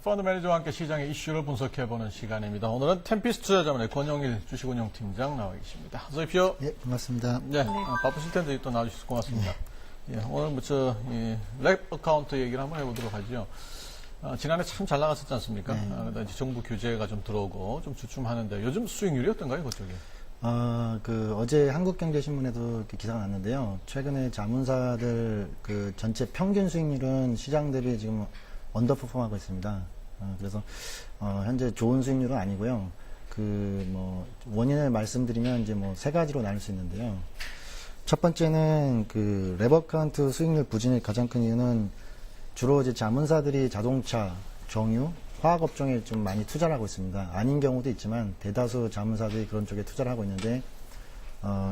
펀드 매니저와 함께 시장의 이슈를 분석해보는 시간입니다. 오늘은 템피스트 투자자문의 권영일 주식운용팀장 나와 계십니다. 어서 오십시오. 예, 반갑습니다. 네, 바쁘실 텐데 또 나와주셔서 고맙습니다. 예, 오늘 랩 어카운트 얘기를 한번 해보도록 하죠. 지난해 참 잘 나갔었지 않습니까? 그러다 이제 정부 규제가 좀 들어오고 좀 주춤하는데 요즘 수익률이 어떤가요, 그쪽이? 어제 한국경제신문에도 이렇게 기사가 났는데요. 최근에 자문사들 전체 평균 수익률은 시장들이 지금 언더퍼폼하고 있습니다. 그래서 현재 좋은 수익률은 아니고요. 원인을 말씀드리면 이제 세 가지로 나눌 수 있는데요. 첫 번째는 랩어카운트 수익률 부진의 가장 큰 이유는 주로 이제 자문사들이 자동차, 정유, 화학업종에 좀 많이 투자를 하고 있습니다. 아닌 경우도 있지만 대다수 자문사들이 그런 쪽에 투자를 하고 있는데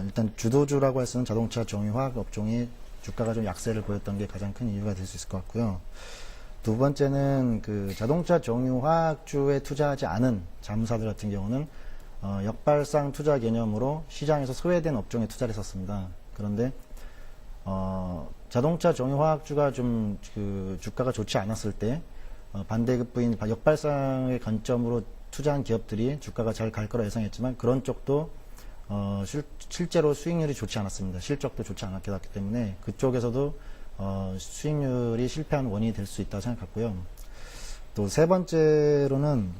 일단 주도주라고 할 수 있는 자동차, 정유, 화학업종이 주가가 좀 약세를 보였던 게 가장 큰 이유가 될 수 있을 것 같고요. 두 번째는 자동차, 정유, 화학주에 투자하지 않은 자문사들 같은 경우는 역발상 투자 개념으로 시장에서 소외된 업종에 투자를 했었습니다. 그런데 자동차, 정유, 화학주가 좀 주가가 좋지 않았을 때 반대급부인 역발상의 관점으로 투자한 기업들이 주가가 잘 갈 거라 예상했지만 그런 쪽도 실제로 수익률이 좋지 않았습니다. 실적도 좋지 않았기 때문에 그쪽에서도 수익률이 실패한 원인이 될 수 있다고 생각하고요. 또 세 번째로는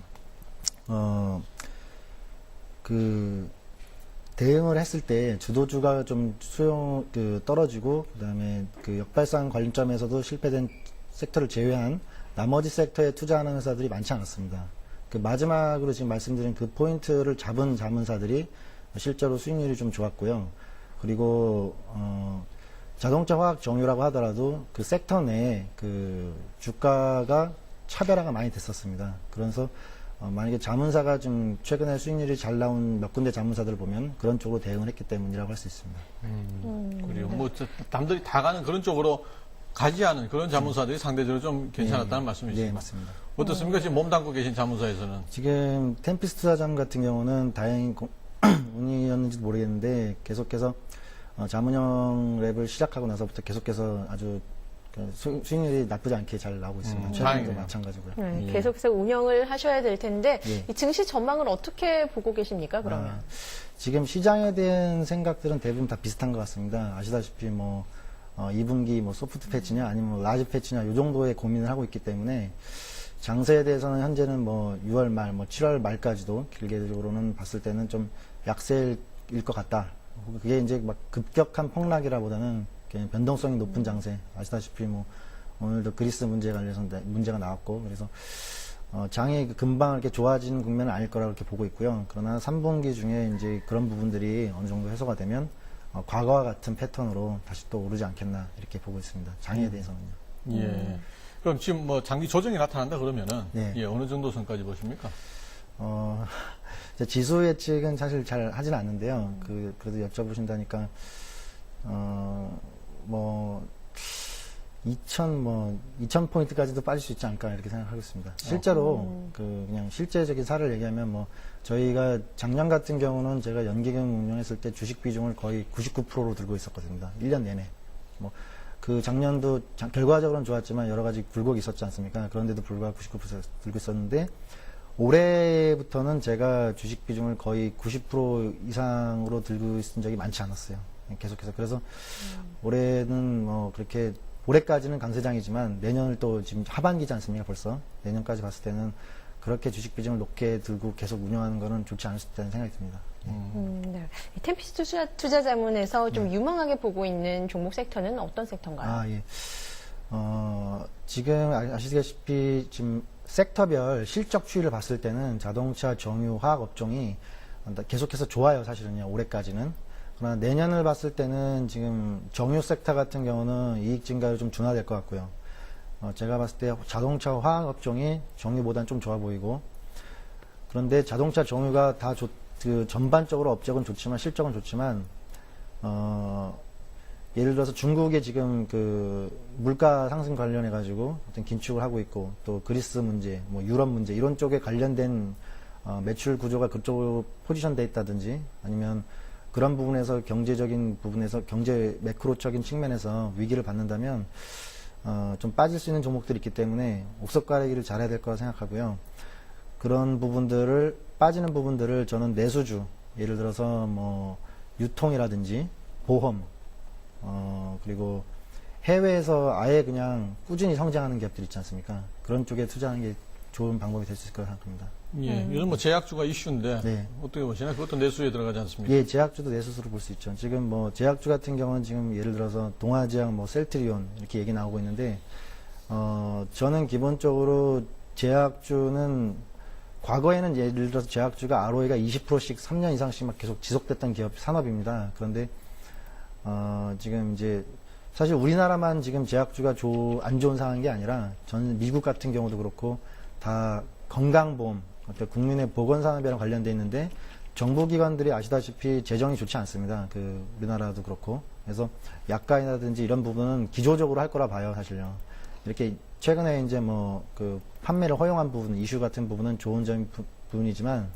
대응을 했을 때 주도주가 좀 떨어지고 그다음에 역발상 관점에서도 실패된 섹터를 제외한 나머지 섹터에 투자하는 회사들이 많지 않았습니다. 마지막으로 지금 말씀드린 포인트를 잡은 자문사들이 실제로 수익률이 좀 좋았고요. 그리고 자동차, 화학, 정유라고 하더라도 섹터 내에 주가가 차별화가 많이 됐었습니다. 그래서 만약에 자문사가 좀 최근에 수익률이 잘 나온 몇 군데 자문사들을 보면 그런 쪽으로 대응을 했기 때문이라고 할 수 있습니다. 그리고 남들이 다 가는 그런 쪽으로 가지 않은 그런 자문사들이 상대적으로 좀 괜찮았다는 말씀이시죠? 네, 맞습니다. 어떻습니까? 지금 몸담고 계신 자문사에서는? 지금 템피스트 투자자문 같은 경우는 다행히 운이었는지도 모르겠는데 계속해서 자문형 랩을 시작하고 나서부터 계속해서 아주 수익률이 나쁘지 않게 잘 나오고 있습니다. 최근에도 마찬가지고요. 네, 계속해서 운영을 하셔야 될 텐데 이 증시 전망을 어떻게 보고 계십니까? 그러면 지금 시장에 대한 생각들은 대부분 다 비슷한 것 같습니다. 아시다시피 2분기 소프트 패치냐 아니면 라지 패치냐 이 정도의 고민을 하고 있기 때문에 장세에 대해서는 현재는 6월 말, 7월 말까지도 길게적으로는 봤을 때는 좀 약세일 것 같다. 그게 이제 급격한 폭락이라보다는 그냥 변동성이 높은 장세. 아시다시피 오늘도 그리스 문제에 관련해서 문제가 나왔고 그래서 장이 금방 이렇게 좋아지는 국면은 아닐 거라고 이렇게 보고 있고요. 그러나 3분기 중에 이제 그런 부분들이 어느 정도 해소가 되면 과거와 같은 패턴으로 다시 또 오르지 않겠나 이렇게 보고 있습니다. 장에 대해서는요. 예. 그럼 지금 장기 조정이 나타난다 그러면은 네. 어느 정도 선까지 보십니까? 지수 예측은 사실 잘 하진 않는데요. 그래도 여쭤보신다니까 2,000포인트까지도 빠질 수 있지 않을까 이렇게 생각하고 있습니다. 실제로 그냥 실제적인 사를 얘기하면 저희가 작년 같은 경우는 제가 연기금 운영했을 때 주식 비중을 거의 99%로 들고 있었거든요. 1년 내내. 작년도 결과적으로는 좋았지만 여러 가지 굴곡이 있었지 않습니까? 그런데도 불구하고 99% 들고 있었는데 올해부터는 제가 주식 비중을 거의 90% 이상으로 들고 있은 적이 많지 않았어요. 계속해서. 그래서 올해는 그렇게 올해까지는 강세장이지만 내년을 또 지금 하반기지 않습니까? 벌써 내년까지 봤을 때는 그렇게 주식 비중을 높게 들고 계속 운영하는 거는 좋지 않을 수 있다는 생각이 듭니다. 네. 템피스트 투자자문에서 좀 유망하게 보고 있는 종목 섹터는 어떤 섹터인가요? 예. 지금 아시다시피 지금 섹터별 실적 추이를 봤을 때는 자동차, 정유, 화학 업종이 계속해서 좋아요, 사실은요. 올해까지는. 그러나 내년을 봤을 때는 지금 정유 섹터 같은 경우는 이익 증가율이 좀 둔화될 것 같고요. 제가 봤을 때 자동차, 화학 업종이 정유보다는 좀 좋아 보이고 그런데 자동차, 정유가 다 전반적으로 업적은 좋지만 실적은 좋지만 예를 들어서 중국의 지금 물가 상승 관련해 가지고 어떤 긴축을 하고 있고 또 그리스 문제, 유럽 문제 이런 쪽에 관련된 매출 구조가 그쪽으로 포지션돼 있다든지 아니면 그런 부분에서 경제적인 부분에서 경제 매크로적인 측면에서 위기를 받는다면 좀 빠질 수 있는 종목들이 있기 때문에 옥석 가리기를 잘해야 될 거라 생각하고요. 그런 부분들을 빠지는 부분들을 저는 내수주, 예를 들어서 뭐 유통이라든지 보험, 그리고 해외에서 아예 그냥 꾸준히 성장하는 기업들 있지 않습니까? 그런 쪽에 투자하는 게 좋은 방법이 될 수 있을 거라 생각합니다. 예, 요즘 뭐 제약주가 이슈인데 네. 어떻게 보시나요? 그것도 내수에 들어가지 않습니까? 예, 제약주도 내수수로 볼 수 있죠. 지금 뭐 제약주 같은 경우는 지금 예를 들어서 동아제약, 뭐 셀트리온 이렇게 얘기 나오고 있는데, 저는 기본적으로 제약주는 과거에는 예를 들어서 제약주가 ROE가 20%씩 3년 이상씩 막 계속 지속됐던 기업 산업입니다. 그런데 지금 이제 사실 우리나라만 지금 제약주가 안 좋은 상황인 게 아니라 전 미국 같은 경우도 그렇고 다 건강보험, 어떤 국민의 보건산업이랑 관련돼 있는데 정부기관들이 아시다시피 재정이 좋지 않습니다. 우리나라도 그렇고. 그래서 약관이라든지 이런 부분은 기조적으로 할 거라 봐요, 사실요. 이렇게 최근에 이제 판매를 허용한 부분, 이슈 같은 부분은 좋은 부분이지만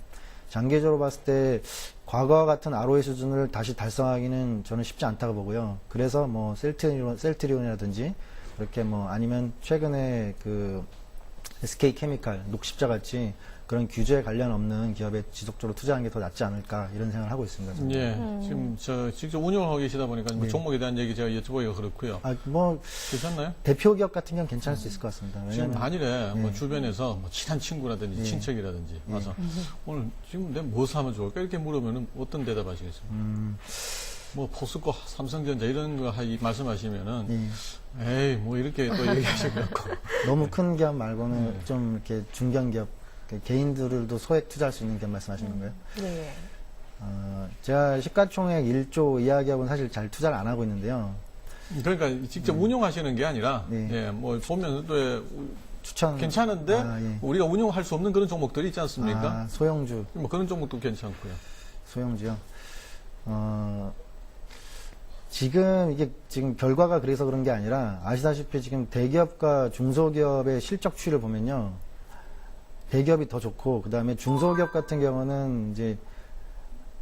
장기적으로 봤을 때 과거와 같은 ROE 수준을 다시 달성하기는 저는 쉽지 않다고 보고요. 그래서 뭐 셀트리온이라든지 그렇게 아니면 최근에 SK 케미칼, 녹십자 같이 그런 규제에 관련 없는 기업에 지속적으로 투자하는 게 더 낫지 않을까 이런 생각을 하고 있습니다. 저는. 예, 지금 직접 운영을 하고 계시다 보니까 뭐 네. 종목에 대한 얘기 제가 여쭤보기가 그렇고요. 괜찮나요? 괜찮나요? 대표 기업 같은 경우는 괜찮을 수 있을 것 같습니다. 지금 왜냐면 만일에 뭐 주변에서 뭐 친한 친구라든지 네. 친척이라든지 와서 오늘 지금 내가 뭐 사면 좋을까 이렇게 물으면은 어떤 대답 하시겠습니까? 뭐 포스코, 삼성전자 이런 거 말씀하시면은 에이 뭐 이렇게 또 얘기하실 것 같고 너무 큰 기업 말고는 좀 이렇게 중견 기업, 개인들도 소액 투자할 수 있는 기업 말씀하시는 건가요? 네. 제가 시가총액 1조 이하 기업은 사실 잘 투자를 안 하고 있는데요. 그러니까 직접 운영하시는 게 아니라 네. 예, 뭐 보면 또 추천. 괜찮은데 예. 우리가 운영할 수 없는 그런 종목들이 있지 않습니까? 소형주. 뭐 그런 종목도 괜찮고요. 소형주요. 지금 결과가 그래서 그런 게 아니라 아시다시피 지금 대기업과 중소기업의 실적 추이를 보면요. 대기업이 더 좋고, 그 다음에 중소기업 같은 경우는 이제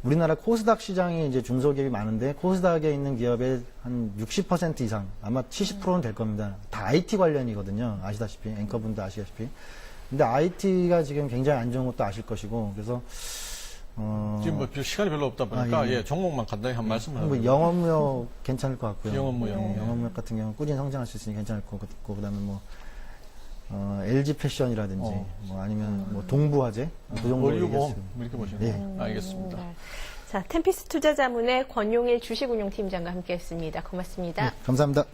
우리나라 코스닥 시장이 이제 중소기업이 많은데 코스닥에 있는 기업의 한 60% 이상, 아마 70%는 될 겁니다. 다 IT 관련이거든요. 아시다시피, 앵커분도 아시다시피. 근데 IT가 지금 굉장히 안 좋은 것도 아실 것이고, 그래서 지금 뭐 시간이 별로 없다 보니까 예. 예, 종목만 간단히 한 말씀을 하고 영업무역 괜찮을 것 같고요. 영업무역. 같은 경우는 꾸준히 성장할 수 있으니 괜찮을 것 같고, 그 다음에 LG 패션이라든지, 아니면 동부화재, 그 정도 의류보험 얘기했어요. 이렇게 보시면 네. 돼요. 알겠습니다. 네. 자, 템피스 투자자문의 권용일 주식운용팀장과 함께했습니다. 고맙습니다. 감사합니다.